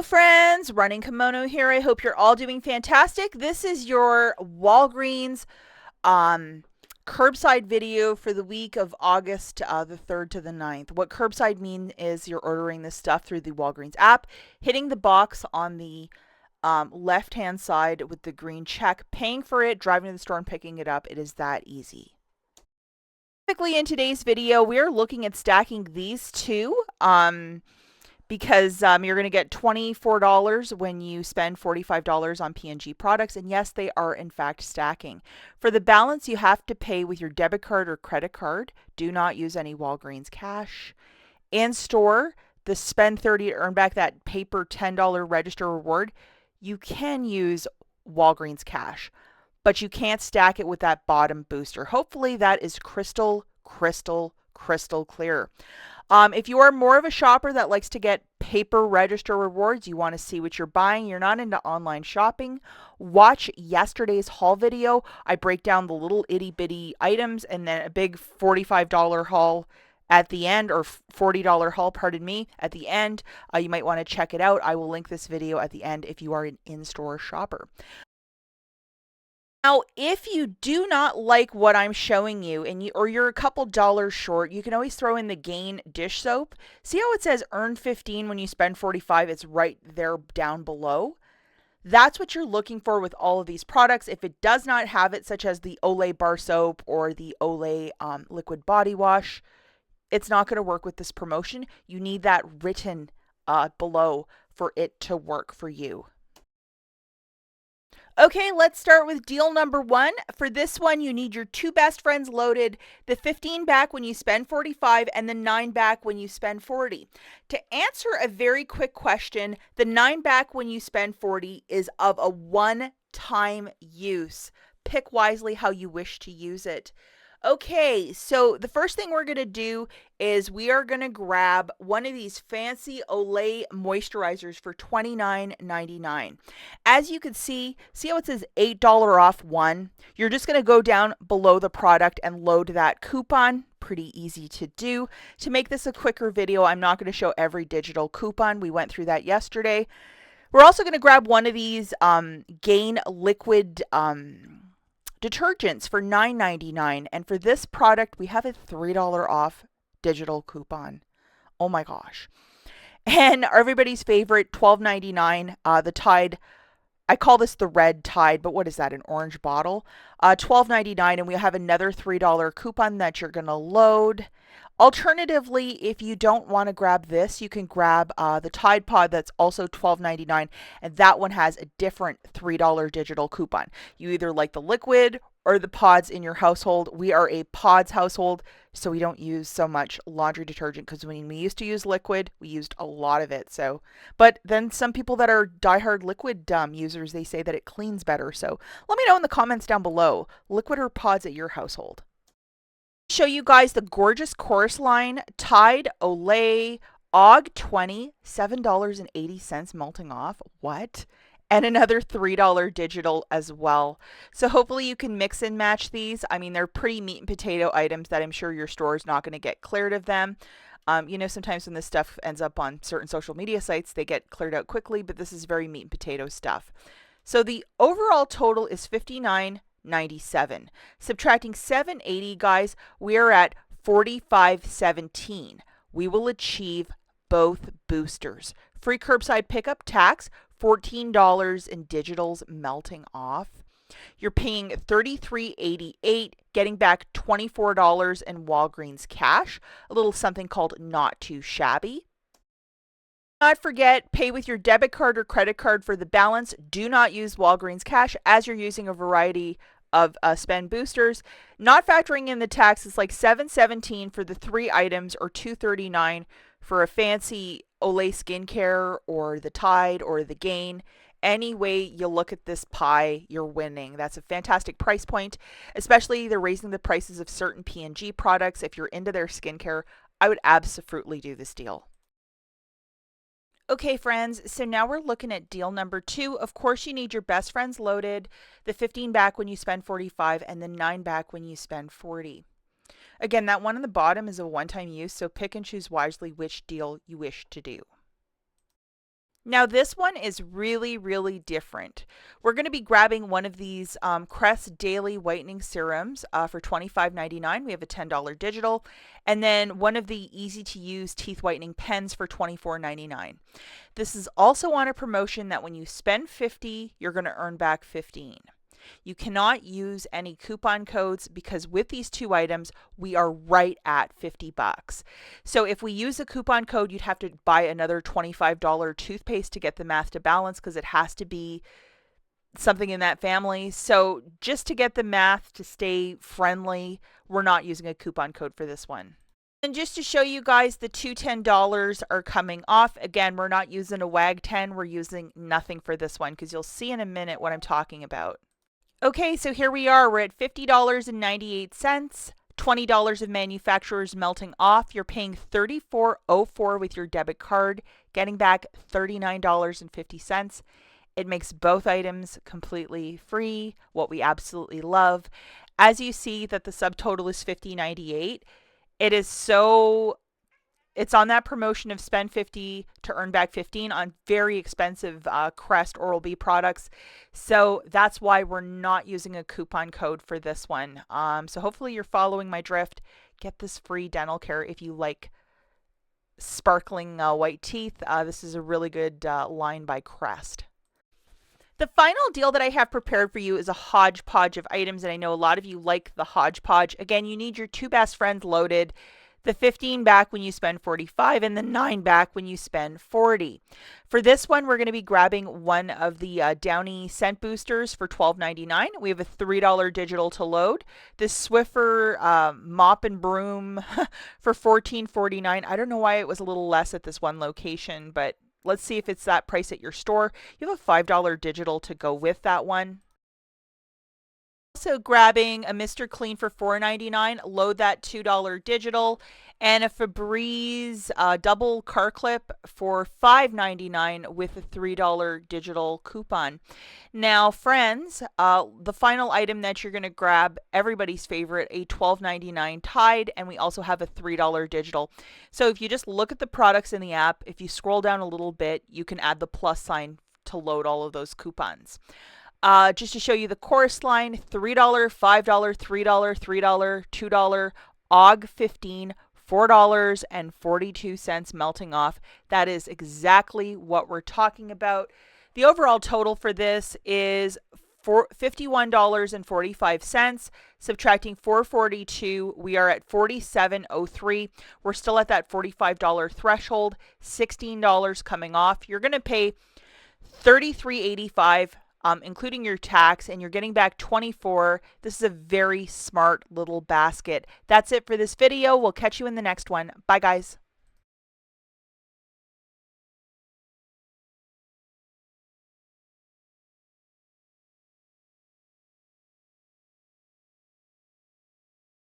Hello friends, Running Kimono here. I hope you're all doing fantastic. This is your Walgreens um, curbside video for the week of August the 3rd to the 9th. What curbside means is you're ordering this stuff through the Walgreens app, hitting the box on the left hand side with the green check, paying for it, driving to the store and picking it up. It is that easy. Specifically in today's video, we are looking at stacking these two. Because you're going to get $24 when you spend $45 on P&G products. And yes, they are in fact stacking. For the balance, you have to pay with your debit card or credit card. Do not use any Walgreens cash. In store, the spend 30 to earn back that paper $10 register reward, you can use Walgreens cash, but you can't stack it with that bottom booster. Hopefully that is crystal clear. If you are more of a shopper that likes to get paper register rewards, you want to see what you're buying, you're not into online shopping, watch yesterday's haul video. I break down the little itty bitty items and then a big $45 haul at the end, or $40 haul, pardon me, at the end. You might want to check it out. I will link this video at the end if you are an in-store shopper. Now, if you do not like what I'm showing you or you're a couple dollars short, you can always throw in the Gain dish soap. See how it says earn 15 when you spend 45? It's right there down below. That's what you're looking for with all of these products. If it does not have it, such as the OLAY bar soap or the OLAY liquid body wash, it's not going to work with this promotion. You need that written below for it to work for you. Okay, let's start with deal number one. For this one, you need your two best friends loaded, the 15 back when you spend 45 and the 9 back when you spend 40. To answer a very quick question, the 9 back when you spend 40 is of a one-time use. Pick wisely how you wish to use it. Okay, so the first thing we're going to do is we are going to grab one of these fancy Olay moisturizers for $29.99. As you can see how it says $8 off one? You're just going to go down below the product and load that coupon. Pretty easy to do. To make this a quicker video, I'm not going to show every digital coupon. We went through that yesterday. We're also going to grab one of these Gain liquid detergents for $9.99, and for this product we have a $3 off digital coupon. Oh my gosh. And everybody's favorite $12.99, the Tide, I call this the red Tide, but what is that, an orange bottle? $12.99, and we have another $3 coupon that you're going to load. Alternatively, if you don't want to grab this, you can grab the Tide Pod that's also $12.99, and that one has a different $3 digital coupon. You either like the liquid or the pods in your household. We are a pods household, so we don't use so much laundry detergent, because when we used to use liquid, we used a lot of it. So, but then some people that are diehard liquid users, they say that it cleans better. So let me know in the comments down below, liquid or pods at your household. Show you guys the gorgeous chorus line, Tide, Olay, AUG 20, $7.80 melting off. What? And another $3 digital as well. So hopefully you can mix and match these. I mean, they're pretty meat and potato items that I'm sure your store is not going to get cleared of them. You know, sometimes when this stuff ends up on certain social media sites, they get cleared out quickly, but this is very meat and potato stuff. So the overall total is $59.97. Subtracting $7.80, guys, we are at $45.17. We will achieve both boosters. Free curbside pickup, tax, $14 in digitals melting off. You're paying $33.88, getting back $24 in Walgreens cash. A little something called not too shabby. Not forget, pay with your debit card or credit card for the balance. Do not use Walgreens cash as you're using a variety of spend boosters. Not factoring in the tax, it's like $7.17 for the 3 items or $2.39 for a fancy Olay skincare or the Tide or the Gain. Any way you look at this pie, you're winning. That's a fantastic price point, especially they're raising the prices of certain P&G products. If you're into their skincare, I would absolutely do this deal. Okay, friends, so now we're looking at deal number 2. Of course, you need your best friends loaded, the 15 back when you spend 45 and the 9 back when you spend 40. Again, that one on the bottom is a one-time use, so pick and choose wisely which deal you wish to do. Now this one is really, really different. We're going to be grabbing one of these CREST Daily Whitening Serums for $25.99. We have a $10 digital. And then one of the easy-to-use teeth whitening pens for $24.99. This is also on a promotion that when you spend $50, you're going to earn back $15. You cannot use any coupon codes because with these two items, we are right at 50 bucks. So if we use a coupon code, you'd have to buy another $25 toothpaste to get the math to balance because it has to be something in that family. So just to get the math to stay friendly, we're not using a coupon code for this one. And just to show you guys, the two $10 are coming off. Again, we're not using a WAG 10. We're using nothing for this one because you'll see in a minute what I'm talking about. Okay, so here we are. We're at $50.98. $20 of manufacturers melting off. You're paying $34.04 with your debit card, getting back $39.50. It makes both items completely free, what we absolutely love. As you see that the subtotal is $50.98, it is so it's on that promotion of spend 50 to earn back 15 on very expensive CREST Oral-B products. So that's why we're not using a coupon code for this one. So hopefully you're following my drift. Get this free dental care if you like sparkling white teeth. This is a really good line by CREST. The final deal that I have prepared for you is a hodgepodge of items, and I know a lot of you like the hodgepodge. Again, you need your two best friends loaded. The 15 back when you spend 45 and the 9 back when you spend 40. For this one, we're going to be grabbing one of the Downy scent boosters for $12.99. We have a $3 digital to load. This Swiffer mop and broom for $14.49. I don't know why it was a little less at this one location, but let's see if it's that price at your store. You have a $5 digital to go with that one. Also grabbing a Mr. Clean for $4.99, load that $2 digital, and a Febreze double car clip for $5.99 with a $3 digital coupon. Now, friends, the final item that you're going to grab, everybody's favorite, a $12.99 Tide, and we also have a $3 digital. So if you just look at the products in the app, if you scroll down a little bit, you can add the plus sign to load all of those coupons. Just to show you the chorus line, $3, $5, $3, $3, $2, AUG 15, $4.42 melting off. That is exactly what we're talking about. The overall total for this is $51.45. Subtracting $4.42, we are at $47.03. We're still at that $45 threshold. $16 coming off. You're going to pay $33.85. Including your tax, and you're getting back 24. This is a very smart little basket. That's it for this video. We'll catch you in the next one. Bye, guys.